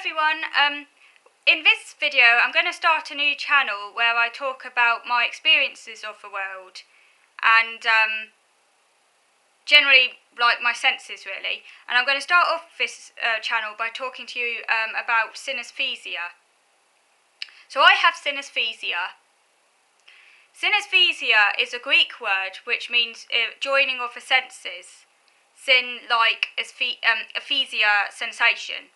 everyone, in this video I'm going to start a new channel where I talk about my experiences of the world and generally like my senses really, and I'm going to start off this channel by talking to you about synaesthesia. So I have synaesthesia. Synaesthesia is a Greek word which means joining of the senses. Syn like aphesia, sensation.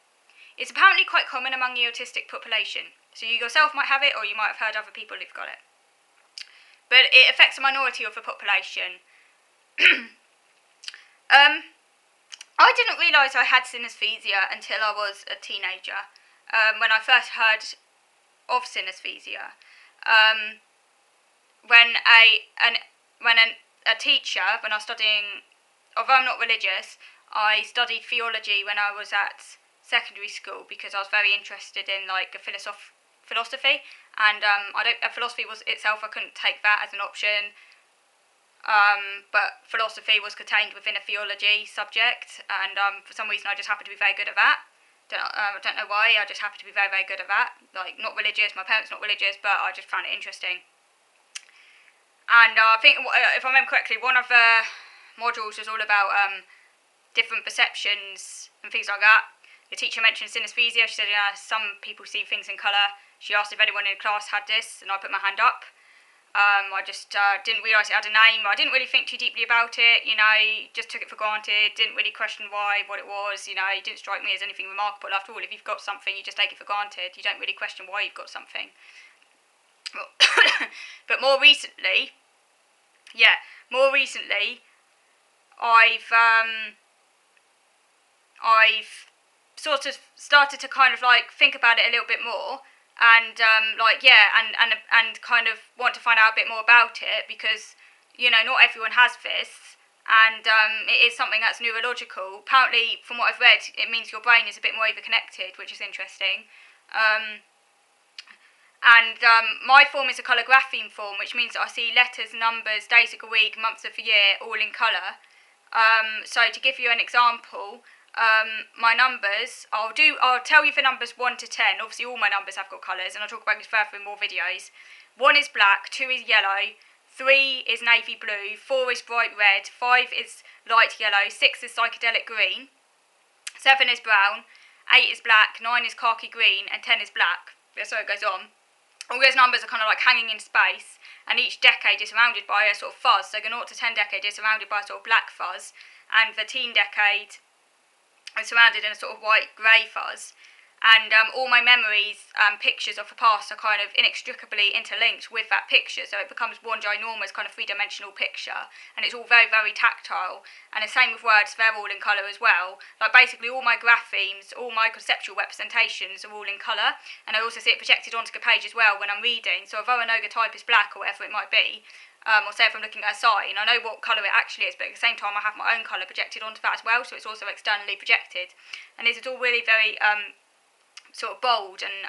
It's apparently quite common among the autistic population. So you yourself might have it, or you might have heard other people who've got it. But it affects a minority of the population. I didn't realise I had synaesthesia until I was a teenager. When I first heard of synaesthesia, when a teacher, when I was studying, although I'm not religious, I studied theology when I was at secondary school because I was very interested in like philosophy, and philosophy was itself, I couldn't take that as an option, but philosophy was contained within a theology subject, and for some reason I just happened to be very good at that. I don't know why, I just happened to be very, very good at that. Like, not religious, my parents not religious, but I just found it interesting. And I think, if I remember correctly, one of the modules was all about different perceptions and things like that. The teacher mentioned synaesthesia. She said, some people see things in colour. She asked if anyone in the class had this, and I put my hand up. I just didn't realise it had a name. I didn't really think too deeply about it, just took it for granted, didn't really question what it was, it didn't strike me as anything remarkable. After all, if you've got something, you just take it for granted. You don't really question why you've got something. But more recently, I've sort of started to kind of like think about it a little bit more, and and kind of want to find out a bit more about it, because not everyone has this, and it is something that's neurological. Apparently, from what I've read, it means your brain is a bit more overconnected, which is interesting. My form is a colour grapheme form, which means that I see letters, numbers, days of the week, months of the year, all in colour. So to give you an example, my numbers, I'll tell you the numbers 1 to 10. Obviously all my numbers have got colours, and I'll talk about this further in more videos. 1 is black, 2 is yellow, 3 is navy blue, 4 is bright red, 5 is light yellow, 6 is psychedelic green, 7 is brown, 8 is black, 9 is khaki green, and 10 is black. So it goes on. All those numbers are kind of like hanging in space, and each decade is surrounded by a sort of fuzz. So the 0 to 10 decade is surrounded by a sort of black fuzz, and the teen decade is surrounded in a sort of white-grey fuzz. And all my memories, pictures of the past are kind of inextricably interlinked with that picture, so it becomes one ginormous kind of three-dimensional picture, and it's all very, very tactile. And the same with words, they're all in colour as well. Like basically all my graphemes, all my conceptual representations are all in colour, and I also see it projected onto the page as well when I'm reading. So although I know the type is black or whatever it might be, or say if I'm looking at a sign, I know what colour it actually is, but at the same time I have my own colour projected onto that as well, so it's also externally projected. And this is all really very sort of bold and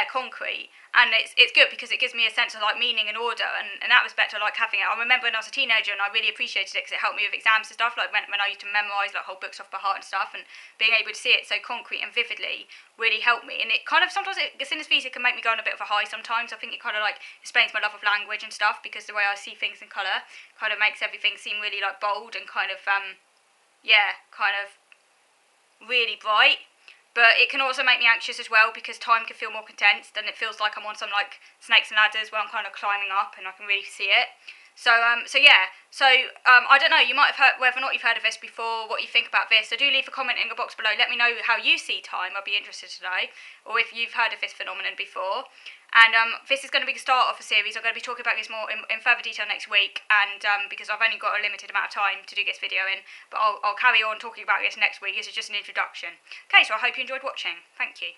concrete, and it's good because it gives me a sense of like meaning and order, and in that respect I like having it. I remember when I was a teenager and I really appreciated it because it helped me with exams and stuff, like when I used to memorise like whole books off by heart and stuff, and being able to see it so concrete and vividly really helped me. And it kind of sometimes synaesthesia can make me go on a bit of a high sometimes. I think it kind of like explains my love of language and stuff, because the way I see things in colour kind of makes everything seem really like bold and kind of really bright. But it can also make me anxious as well, because time can feel more condensed, and it feels like I'm on some like snakes and ladders where I'm kind of climbing up and I can really see it. So I don't know, you might have heard, whether or not you've heard of this before, what you think about this. So do leave a comment in the box below. Let me know how you see time. I'd be interested to know, or if you've heard of this phenomenon before. And this is going to be the start of a series. I'm going to be talking about this more in further detail next week, and because I've only got a limited amount of time to do this video in, but I'll carry on talking about this next week. This is just an introduction. Okay, so I hope you enjoyed watching. Thank you.